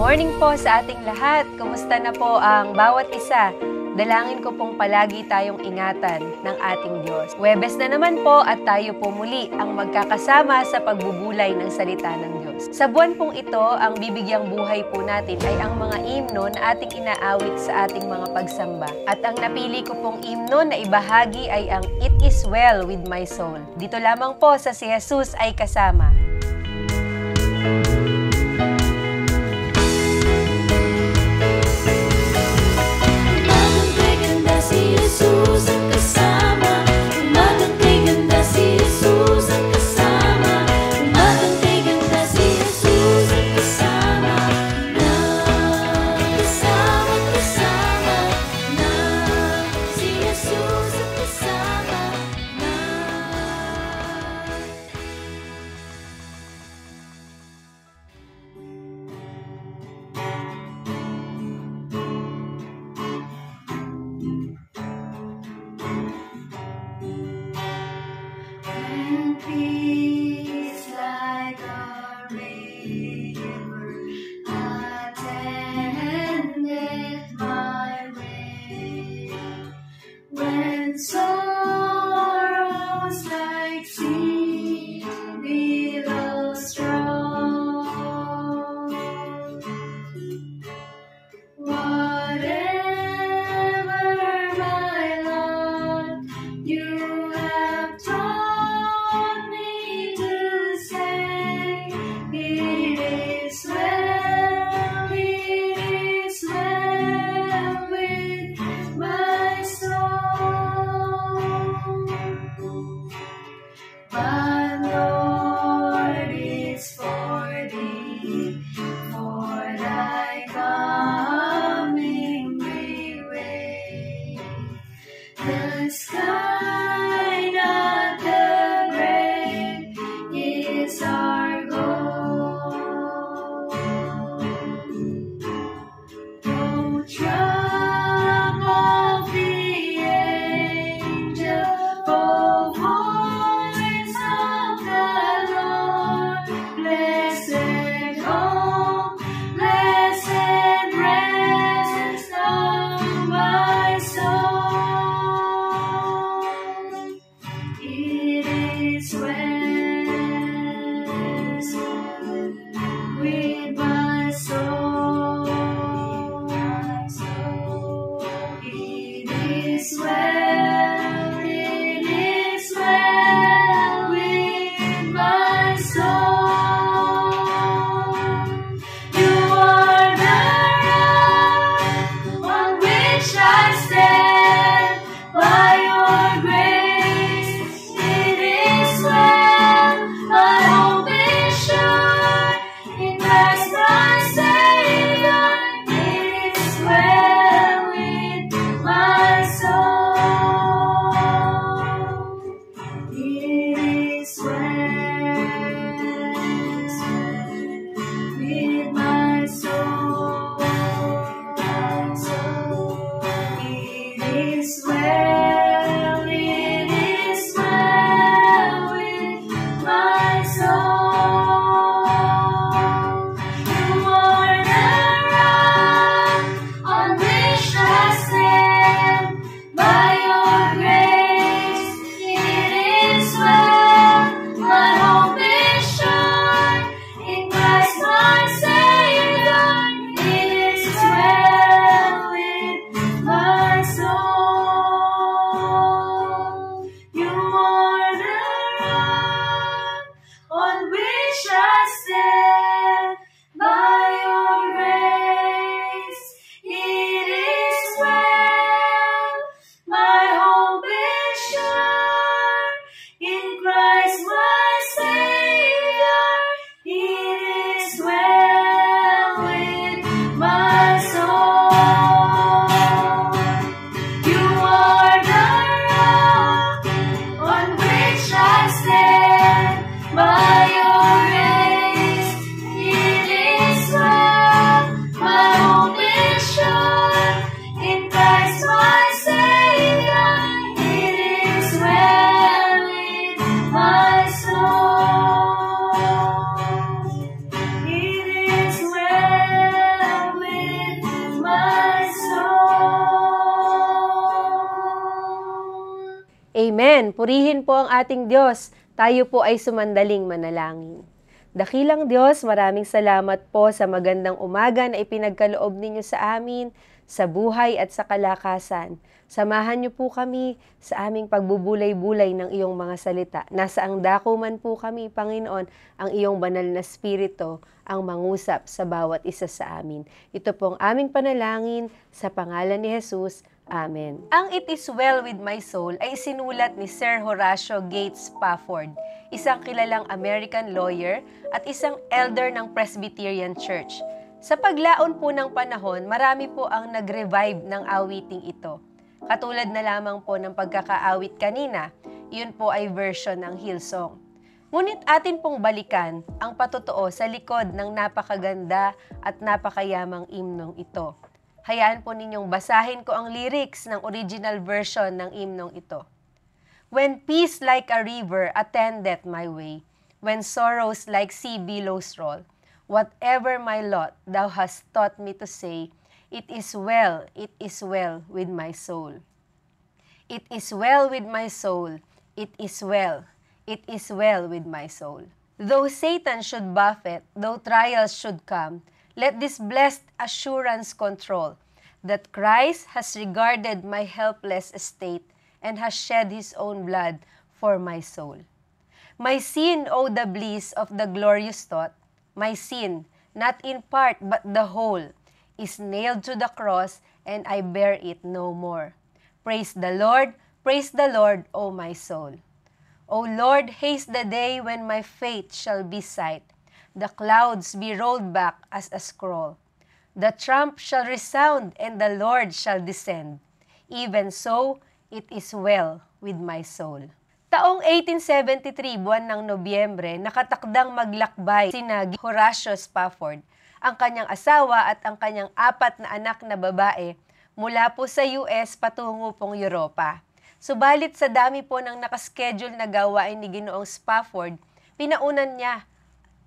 morning po sa ating lahat. Kumusta na po ang bawat isa? Dalangin ko pong palagi tayong ingatan ng ating Diyos. Huwebes na naman po at tayo po muli ang magkakasama sa pagbubulay ng salita ng Diyos. Sa buwan pong ito, ang bibigyang buhay po natin ay ang mga himno na ating inaawit sa ating mga pagsamba. At ang napili ko pong himno na ibahagi ay ang It Is Well With My Soul. Dito lamang po sa Si Jesus Ay Kasama. Amen. Purihin po ang ating Diyos. Tayo po ay sumandaling manalangin. Dakilang Diyos, maraming salamat po sa magandang umaga na ipinagkaloob ninyo sa amin, sa buhay at sa kalakasan. Samahan niyo po kami sa aming pagbubulay-bulay ng iyong mga salita. Nasa ang dako man po kami, Panginoon, ang iyong banal na spirito ang mangusap sa bawat isa sa amin. Ito po ang aming panalangin sa pangalan ni Jesus. Amen. Ang It Is Well With My Soul ay isinulat ni Sir Horatio Gates Spafford, isang kilalang American lawyer at isang elder ng Presbyterian Church. Sa paglaon po ng panahon, marami po ang nag-revive ng awiting ito. Katulad na lamang po ng pagkakaawit kanina, yun po ay version ng Hillsong. Ngunit atin pong balikan ang patotoo sa likod ng napakaganda at napakayamang imnong ito. Hayaan po ninyong basahin ko ang lyrics ng original version ng imnong ito. When peace like a river attendeth my way, when sorrows like sea billows roll, whatever my lot thou hast taught me to say, it is well with my soul. It is well with my soul, it is well with my soul. Though Satan should buffet, though trials should come, let this blessed assurance control that Christ has regarded my helpless estate and has shed His own blood for my soul. My sin, oh the bliss of the glorious thought, my sin, not in part but the whole, is nailed to the cross and I bear it no more. Praise the Lord, O my soul. O Lord, haste the day when my faith shall be sight, the clouds be rolled back as a scroll. The trump shall resound and the Lord shall descend. Even so, it is well with my soul. Taong 1873, buwan ng Nobyembre, nakatakdang maglakbay sina Horatio Spafford, ang kanyang asawa at ang kanyang 4 na anak na babae mula po sa US patungo pong Europa. Subalit sa dami po ng nakaschedule na gawain ni Ginoong Spafford, pinaunan niya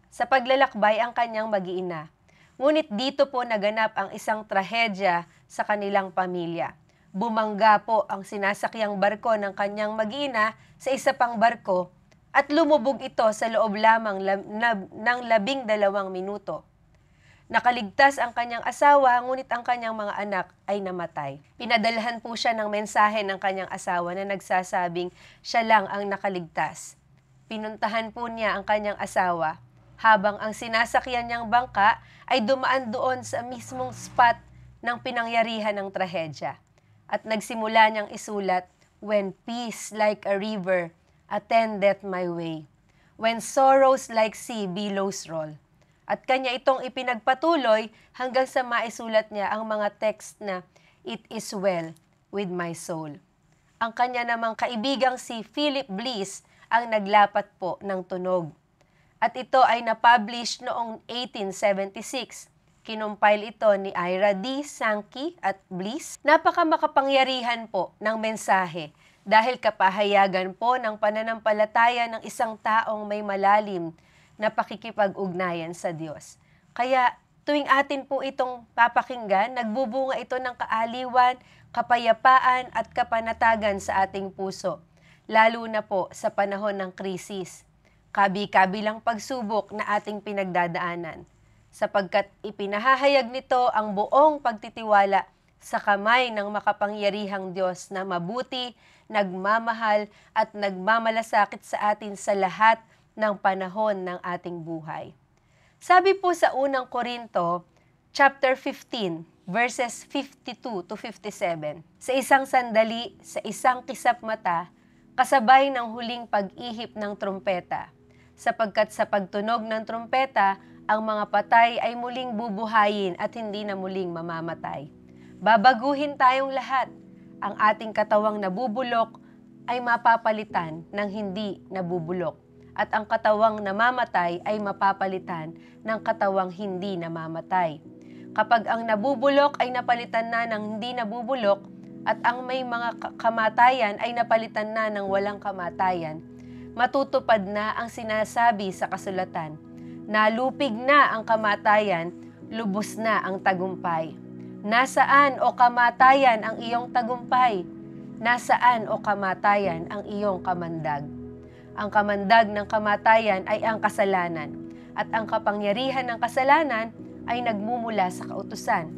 sa paglalakbay ang kanyang mag-iina. Ngunit dito po naganap ang isang trahedya sa kanilang pamilya. Bumangga po ang sinasakyang barko ng kanyang mag-iina sa isa pang barko at lumubog ito sa loob lamang ng 12 minuto. Nakaligtas ang kanyang asawa, ngunit ang kanyang mga anak ay namatay. Pinadalhan po siya ng mensahe ng kanyang asawa na nagsasabing siya lang ang nakaligtas. Pinuntahan po niya ang kanyang asawa, habang ang sinasakyan niyang bangka ay dumaan doon sa mismong spot ng pinangyarihan ng trahedya. At nagsimula niyang isulat, when peace like a river attendeth my way, when sorrows like sea billows roll. At kanya itong ipinagpatuloy hanggang sa maisulat niya ang mga text na, it is well with my soul. Ang kanya namang kaibigang si Philip Bliss ang naglapat po ng tunog. At ito ay na-publish noong 1876. Kinumpile ito ni Ira D. Sankey at Bliss. Napakamakapangyarihan po ng mensahe dahil kapahayagan po ng pananampalataya ng isang taong may malalim na pakikipag-ugnayan sa Diyos. Kaya tuwing atin po itong papakinggan, nagbubunga ito ng kaaliwan, kapayapaan at kapanatagan sa ating puso, lalo na po sa panahon ng krisis. Kabi-kabilang pagsubok na ating pinagdadaanan, sapagkat ipinahahayag nito ang buong pagtitiwala sa kamay ng makapangyarihang Diyos na mabuti, nagmamahal at nagmamalasakit sa atin sa lahat ng panahon ng ating buhay. Sabi po sa unang Korinto, chapter 15, verses 52 to 57, sa isang sandali, sa isang kisap mata, kasabay ng huling pag-ihip ng trumpeta, sapagkat sa pagtunog ng trumpeta, ang mga patay ay muling bubuhayin at hindi na muling mamamatay. Babaguhin tayong lahat. Ang ating katawang nabubulok ay mapapalitan ng hindi nabubulok. At ang katawang namamatay ay mapapalitan ng katawang hindi namamatay. Kapag ang nabubulok ay napalitan na ng hindi nabubulok at ang may mga kamatayan ay napalitan na ng walang kamatayan, matutupad na ang sinasabi sa kasulatan. Nalupig na ang kamatayan, lubos na ang tagumpay. Nasaan o kamatayan ang iyong tagumpay? Nasaan o kamatayan ang iyong kamandag? Ang kamandag ng kamatayan ay ang kasalanan, at ang kapangyarihan ng kasalanan ay nagmumula sa kautusan.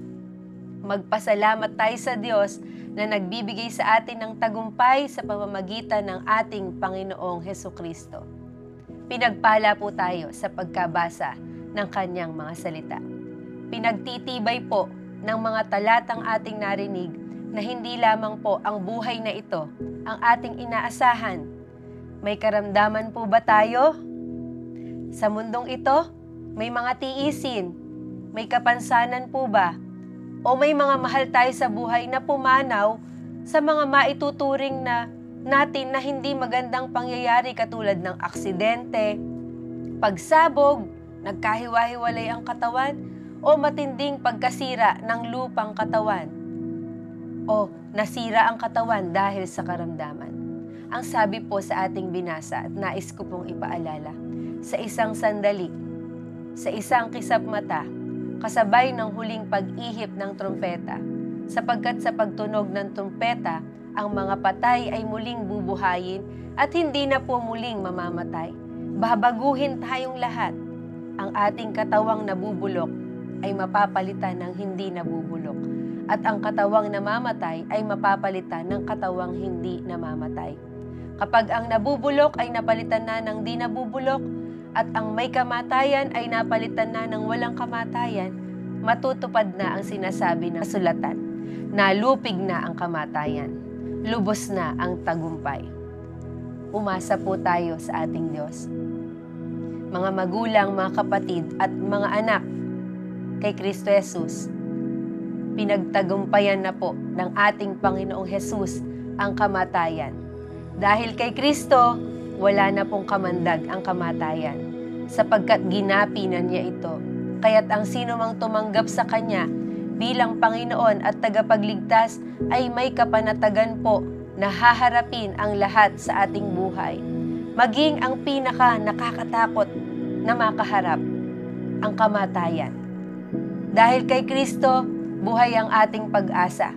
Magpasalamat tayo sa Diyos na nagbibigay sa atin ng tagumpay sa pamamagitan ng ating Panginoong Hesukristo. Pinagpala po tayo sa pagkabasa ng kanyang mga salita. Pinagtitibay po ng mga talatang ating narinig na hindi lamang po ang buhay na ito ang ating inaasahan. May karamdaman po ba tayo? Sa mundong ito, may mga tiisin, may kapansanan po ba? O may mga mahal tayo sa buhay na pumanaw sa mga maituturing na natin na hindi magandang pangyayari katulad ng aksidente, pagsabog, nagkahiwa-hiwalay ang katawan, o matinding pagkasira ng lupang katawan, o nasira ang katawan dahil sa karamdaman. Ang sabi po sa ating binasa at nais ko pong ipaalala, sa isang sandali, sa isang kisap mata, kasabay ng huling pag-ihip ng trumpeta, sapagkat sa pagtunog ng trumpeta, ang mga patay ay muling bubuhayin at hindi na po muling mamamatay. Babaguhin tayong lahat. Ang ating katawang nabubulok ay mapapalitan ng hindi nabubulok, at ang katawang namamatay ay mapapalitan ng katawang hindi namamatay. Kapag ang nabubulok ay napalitan na ng di nabubulok, at ang may kamatayan ay napalitan na ng walang kamatayan, matutupad na ang sinasabi ng kasulatan. Nalupig na ang kamatayan, lubos na ang tagumpay. Umasa po tayo sa ating Diyos. Mga magulang, mga kapatid at mga anak kay Kristo Jesus, pinagtagumpayan na po ng ating Panginoong Jesus ang kamatayan. Dahil kay Kristo, wala na pong kamandag ang kamatayan, sapagkat ginapi na niya ito. Kaya't ang sino mang tumanggap sa Kanya bilang Panginoon at tagapagligtas ay may kapanatagan po na haharapin ang lahat sa ating buhay. Maging ang pinaka nakakatakot na makaharap, ang kamatayan. Dahil kay Kristo, buhay ang ating pag-asa.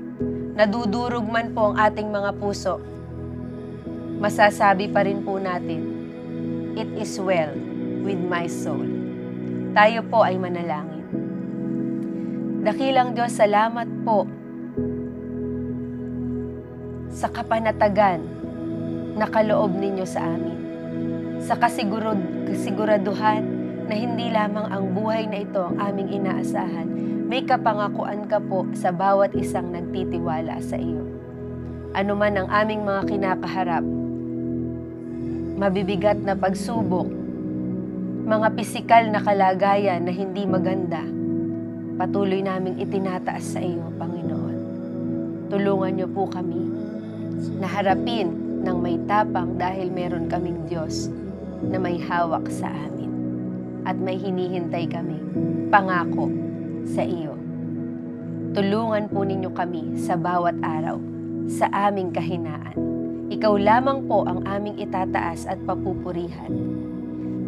Nadudurog man po ang ating mga puso, masasabi pa rin po natin, it is well with my soul. Tayo po ay manalangin. Dakilang Diyos, salamat po sa kapanatagan na kaloob ninyo sa amin. Sa kasiguraduhan na hindi lamang ang buhay na ito ang aming inaasahan, may kapangakuan ka po sa bawat isang nagtitiwala sa iyo. Ano man ang aming mga kinakaharap, mabibigat na pagsubok, mga pisikal na kalagayan na hindi maganda, patuloy naming itinataas sa iyo, Panginoon. Tulungan niyo po kami na harapin ng may tapang dahil meron kaming Diyos na may hawak sa amin at may hinihintay kami, pangako sa iyo. Tulungan po ninyo kami sa bawat araw, sa aming kahinaan. Ikaw lamang po ang aming itataas at papupurihan.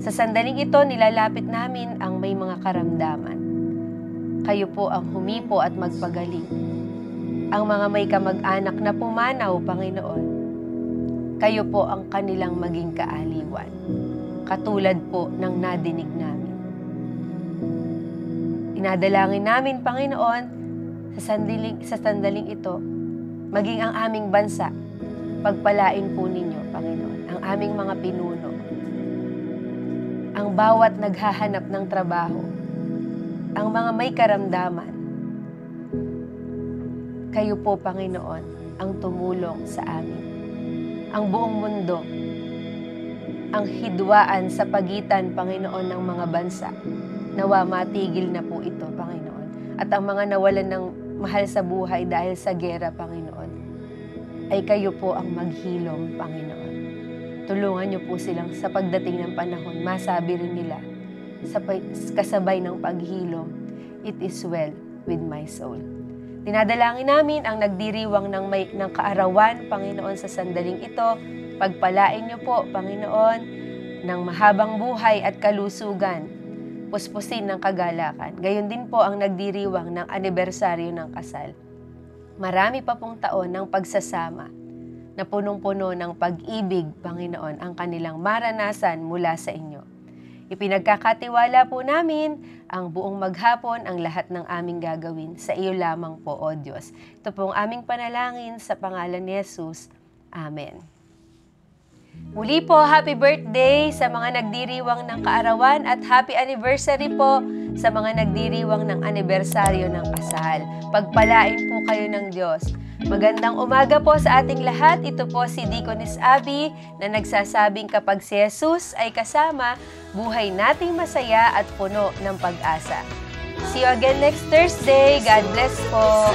Sa sandaling ito, nilalapit namin ang may mga karamdaman. Kayo po ang humipo at magpagaling. Ang mga may kamag-anak na pumanaw, Panginoon, kayo po ang kanilang maging kaaliwan, katulad po ng nadinig namin. Inadalangin namin, Panginoon, sa sandaling ito, maging ang aming bansa, pagpalain po ninyo, Panginoon, ang aming mga pinuno, ang bawat naghahanap ng trabaho, ang mga may karamdaman. Kayo po, Panginoon, ang tumulong sa amin. Ang buong mundo, ang hidwaan sa pagitan, Panginoon, ng mga bansa, nawa matigil na po ito, Panginoon. At ang mga nawalan ng mahal sa buhay dahil sa giyera, Panginoon, ay kayo po ang maghilom, Panginoon. Tulungan niyo po silang sa pagdating ng panahon, masabi rin nila, sa kasabay ng paghilom, it is well with my soul. Dinadalangin namin ang nagdiriwang ng kaarawan, Panginoon, sa sandaling ito. Pagpalain niyo po, Panginoon, ng mahabang buhay at kalusugan, puspusin ng kagalakan. Gayon din po ang nagdiriwang ng anibersaryo ng kasal. Marami pa pong taon ng pagsasama na punong-puno ng pag-ibig, Panginoon, ang kanilang maranasan mula sa inyo. Ipinagkakatiwala po namin ang buong maghapon, ang lahat ng aming gagawin. Sa iyo lamang po, O Diyos. Ito po ang aming panalangin sa pangalan ni Jesus. Amen. Muli po, happy birthday sa mga nagdiriwang ng kaarawan at happy anniversary po sa mga nagdiriwang ng anibersaryo ng kasal. Pagpalain po kayo ng Diyos. Magandang umaga po sa ating lahat. Ito po si Deaconess Abby na nagsasabing kapag si Jesus ay kasama, buhay nating masaya at puno ng pag-asa. See you again next Thursday. God bless po.